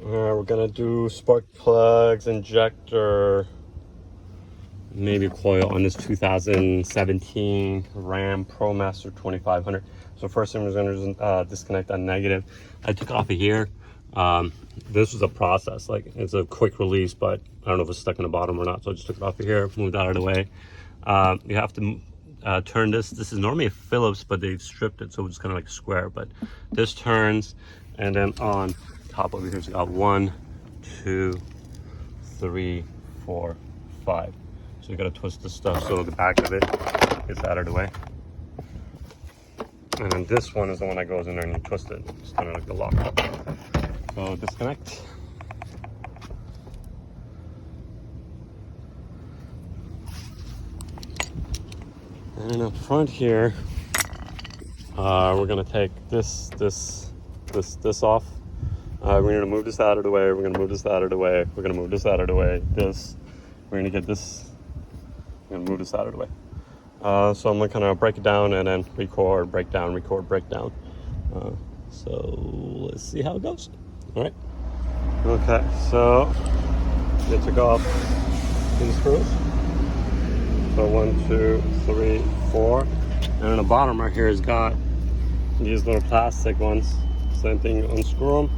We're gonna do spark plugs, injector, maybe coil on this 2017 Ram Promaster 2500. So first thing we're gonna disconnect that negative. I took off of here. This was a process, like it's a quick release, but I don't know if it's stuck in the bottom or not. So I just took it off of here, moved that out of the way. You have to turn this. This is normally a Phillips, but they've stripped it, so it's kind of like a square. But this turns, and then on top over here, it's got 1, 2, 3, 4, 5. So you gotta twist this stuff so the back of it gets out of the way. And then this one is the one that goes in there and you twist it. It's kind of like the lock. So disconnect. And up front here, we're gonna take this off. We're gonna move this out of the way. We're gonna move this out of the way. We're gonna move this out of the way. We're gonna get this. We're gonna move this out of the way. So I'm gonna kind of break it down and then record, break down, record, break down. So let's see how it goes. All right. Okay. So I took off these screws. So 1, 2, 3, 4, and on the bottom right here has got these little plastic ones. Same thing, unscrew them,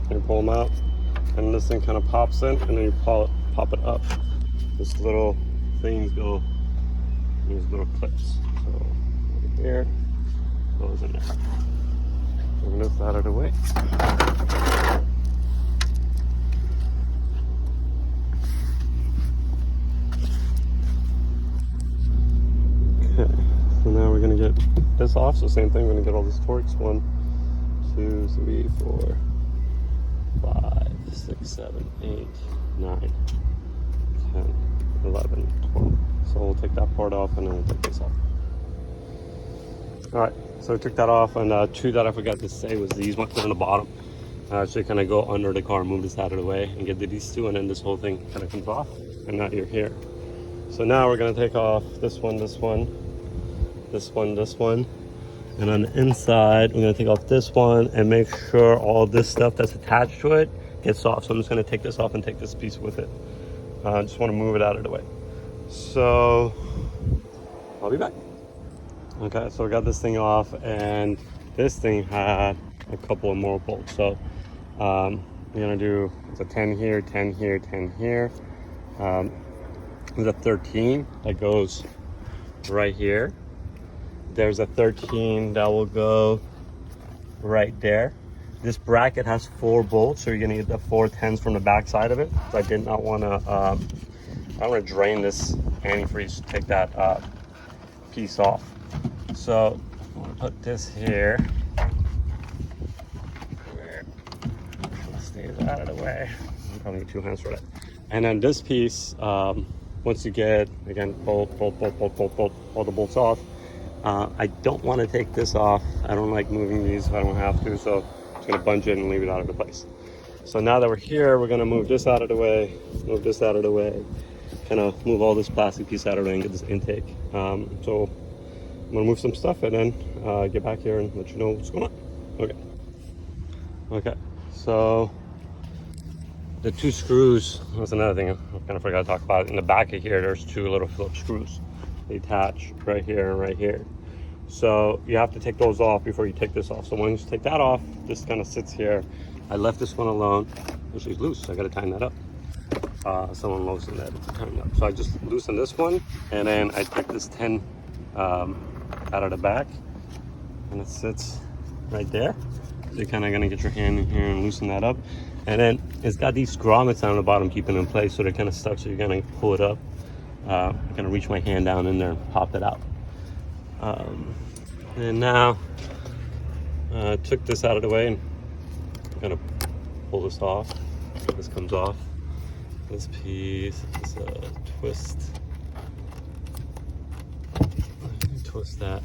and you pull them out, and this thing kind of pops in, and then you pop it up. This little things go, these little clips. So right there, goes in there. Move this out of the way. Okay, so now we're gonna get this off. So same thing, we're gonna get all this torques. 1, 2, 3, 4, 5, 6, 7, 8, 9, 10, 11, 12. So we'll take that part off and then we'll take this off. All right, so we took that off, and two that I forgot to say was these ones on the bottom. So you kind of go under the car, move this out of the way, and get these two, and then this whole thing kind of comes off, and now you're here. So now we're gonna take off this one, this one, this one, this one, and on the inside, we're gonna take off this one and make sure all this stuff that's attached to it gets off. So I'm just gonna take this off and take this piece with it. I just wanna move it out of the way. So I'll be back. Okay, so I got this thing off, and this thing had a couple of more bolts. So we're gonna do, it's a 10 here, 10 here, 10 here. There's a 13 that goes right here. There's a 13 that will go right there. This bracket has 4 bolts, so you're gonna get the 4 10s from the back side of it. So I did not wanna, I wanna drain this antifreeze to take that piece off. So I'm gonna put this here. Stays out of the way. You probably need 2 hands for that. And then this piece, once you get, again, bolt, all the bolts off. I don't want to take this off. I don't like moving these if I don't have to, so I'm just gonna bunch it and leave it out of the place. So now that we're here, we're gonna move this out of the way, move this out of the way, kind of move all this plastic piece out of the way and get this intake. So I'm gonna move some stuff and then get back here and let you know what's going on. Okay, so the 2 screws, that's another thing I kind of forgot to talk about. In the back of here, there's 2 little Phillips screws. They attach right here and right here. So you have to take those off before you take this off. So once you take that off, this kind of sits here. I left this one alone, which is loose. I got to tighten that up. Someone loosened that to tighten up. So I just loosened this one, and then I take this 10 out of the back, and it sits right there. So you're kind of gonna get your hand in here and loosen that up. And then it's got these grommets on the bottom keeping it in place, so they're kind of stuck. So you're gonna pull it up. I'm gonna reach my hand down in there and pop it out. And now I took this out of the way, and I'm gonna pull this off. This comes off. This piece is a twist. Twist that.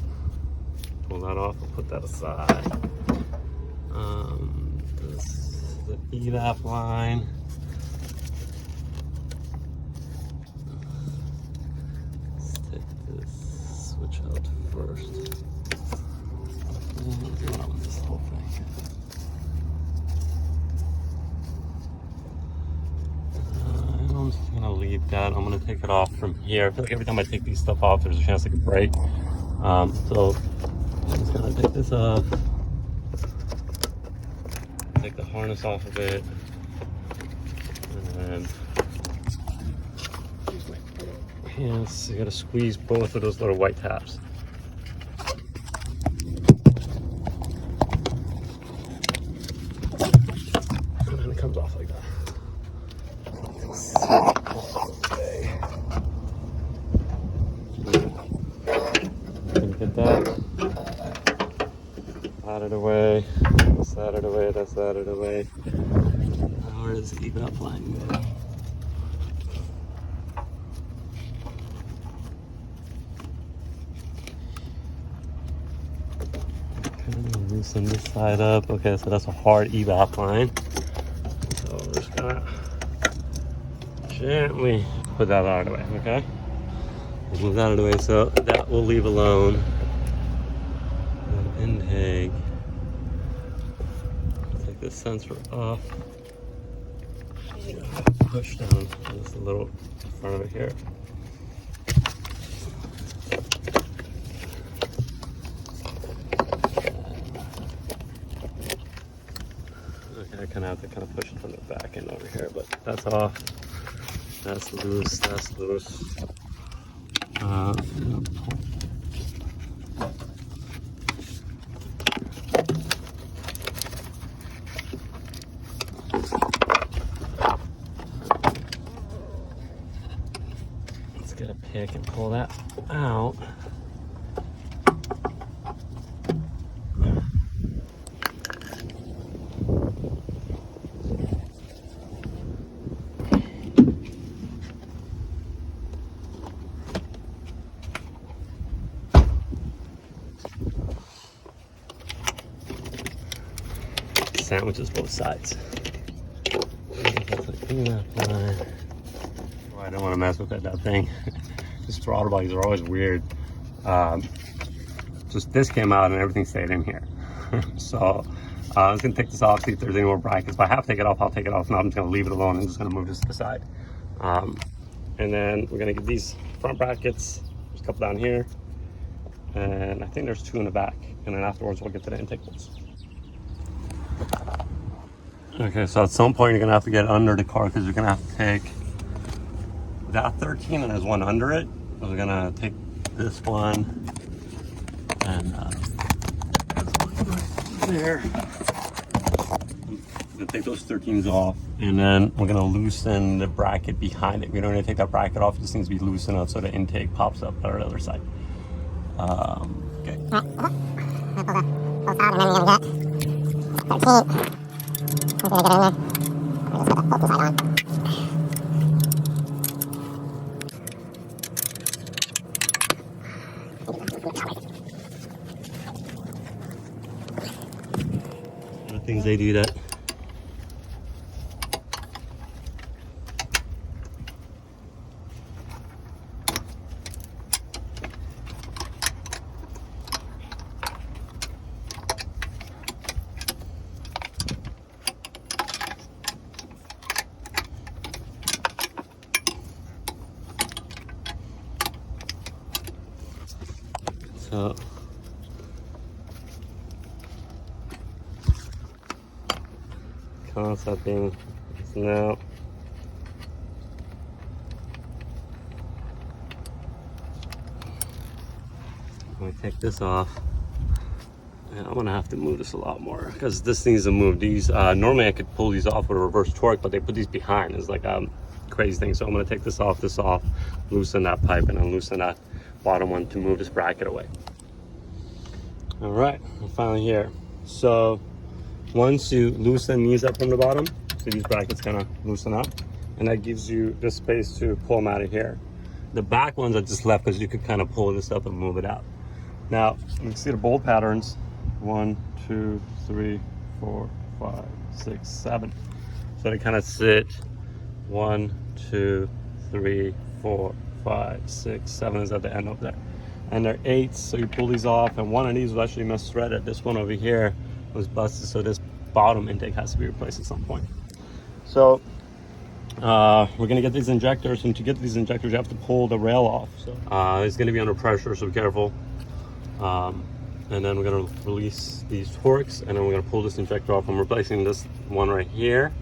Pull that off. I'll put that aside. This is the EVAP line. Let's take this switch out first. What's going on with this whole thing? like that. I'm gonna take it off from here. I feel like every time I take these stuff off, there's a chance it could break. So I'm just gonna take this off, take the harness off of it, and then use my hands. You gotta squeeze both of those little white tabs. And then it comes off like that. Okay. Get that out of the way. That's out of the way. That's out of the way. Now where does the evap line go? Loosen this side up. Okay, so that's a hard evap line. So we're just gonna gently put that out of the way, okay? Move that out of the way, so that will leave alone. Intake. Take this sensor off. Push down just a little in front of it here. Okay, I kind of have to push it from the back end over here, but that's off. That's loose. That's loose. Let's get a pick and pull that out. Sandwiches both sides. Oh, I don't want to mess with that thing. These throttle bodies are always weird. Just this came out and everything stayed in here. So I was gonna take this off, see if there's any more brackets. If I have to take it off, I'll take it off. Now I'm just gonna leave it alone and just gonna move this to the side. And then we're gonna get these front brackets. There's a couple down here, and I think there's 2 in the back. And then afterwards we'll get to the intake bolts. Okay, so at some point you're gonna have to get under the car because you're gonna have to take that 13 and there's one under it. So we're gonna take this one and there. We're gonna take those 13s off and then we're gonna loosen the bracket behind it. We don't need to take that bracket off, it just needs to be loosened up so the intake pops up on the other side. Okay. Pull out and then you're gonna get 13. I'm gonna get in there. I'm just gonna put the side on. The things they do that. So concepting is now I'm gonna take this off and I'm gonna have to move this a lot more because this needs to move. These normally I could pull these off with a reverse torque, but they put these behind. It's like a crazy thing. So I'm gonna take this off, loosen that pipe, and then loosen that bottom one to move this bracket away. All right, I'm finally here. So once you loosen these up from the bottom, so these brackets kind of loosen up, and that gives you the space to pull them out of here. The back ones are just left because you could kind of pull this up and move it out. Now you can see the bolt patterns: 1, 2, 3, 4, 5, 6, 7. So they kind of sit 1, 2, 3, 4, 5, 6, 7 is at the end of there. And they're 8s, so you pull these off, and one of these was actually misthreaded. This one over here was busted, so this bottom intake has to be replaced at some point. So we're gonna get these injectors, and to get these injectors, you have to pull the rail off. So it's gonna be under pressure, so be careful. And then we're gonna release these torques, and then we're gonna pull this injector off. I'm replacing this one right here.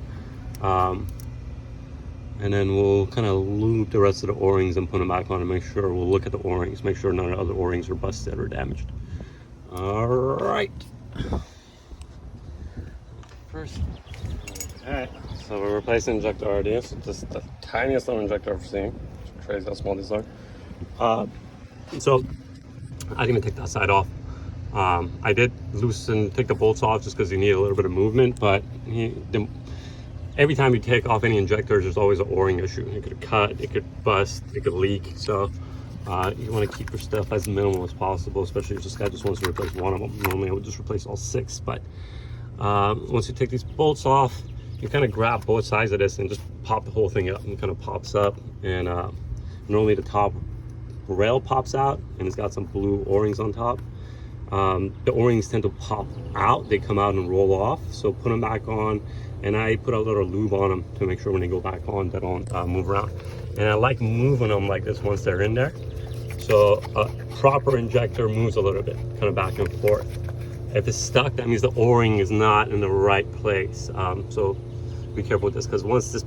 And then we'll kind of loop the rest of the O-rings and put them back on and make sure, we'll look at the O-rings, make sure none of the other O-rings are busted or damaged. All right. First, okay, so we're replacing injector already. So this is the tiniest little injector I've ever seen. It's crazy how small these are. So I didn't even take that side off. I did take the bolts off just because you need a little bit of movement, but every time you take off any injectors, there's always an O-ring issue. It could cut, it could bust, it could leak. So you want to keep your stuff as minimal as possible, especially if this guy just wants to replace one of them. Normally I would just replace all 6, but once you take these bolts off, you kind of grab both sides of this and just pop the whole thing up, and it kind of pops up. And normally the top rail pops out, and it's got some blue O-rings on top. The O-rings tend to pop out, they come out and roll off, so put them back on, and I put a little lube on them to make sure when they go back on they don't move around. And I like moving them like this once they're in there, so a proper injector moves a little bit, kind of back and forth. If it's stuck, that means the O-ring is not in the right place. So be careful with this, because once this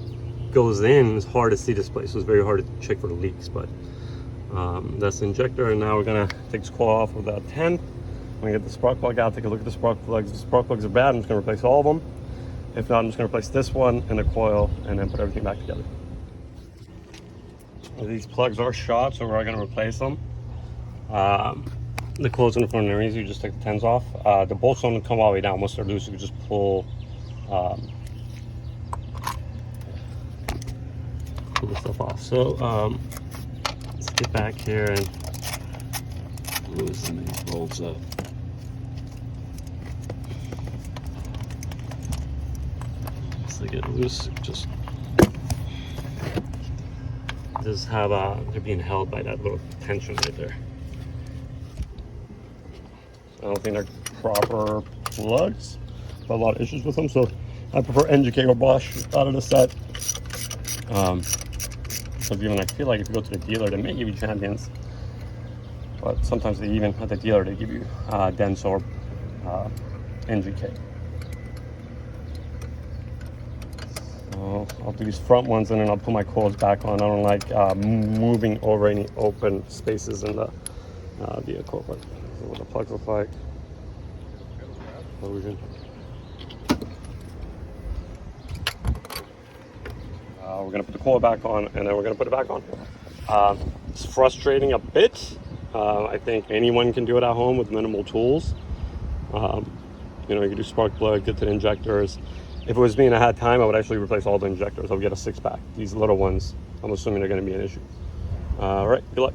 goes in, it's hard to see this place, so it's very hard to check for the leaks. But that's the injector, and now we're gonna take this coil off with a 10. I'm gonna get the spark plug out, take a look at the spark plugs. If the spark plugs are bad, I'm just gonna replace all of them. If not, I'm just gonna replace this one and the coil, and then put everything back together. These plugs are shot, so we're gonna replace them. The coils in the front are easy, you just take the 10s off. The bolts don't come all the way down. Once they're loose, you can just pull the stuff off. So let's get back here and loosen these bolts up. Once they get loose, just have they're being held by that little tension right there. I don't think they're proper plugs, but a lot of issues with them, so I prefer NGK or Bosch out of the set. So I feel like if you go to the dealer, they may give you Champions, but sometimes they even at the dealer they give you Denso or NGK. So I'll do these front ones, and then I'll put my coils back on. I don't like moving over any open spaces in the vehicle. But this is what the plugs look like. We're gonna put the coil back on, and then we're gonna put it back on. It's frustrating a bit. I think anyone can do it at home with minimal tools. You can do spark plug, get to the injectors. If it was me and I had time, I would actually replace all the injectors. I would get a 6-pack. These little ones, I'm assuming they're gonna be an issue. All right, good luck.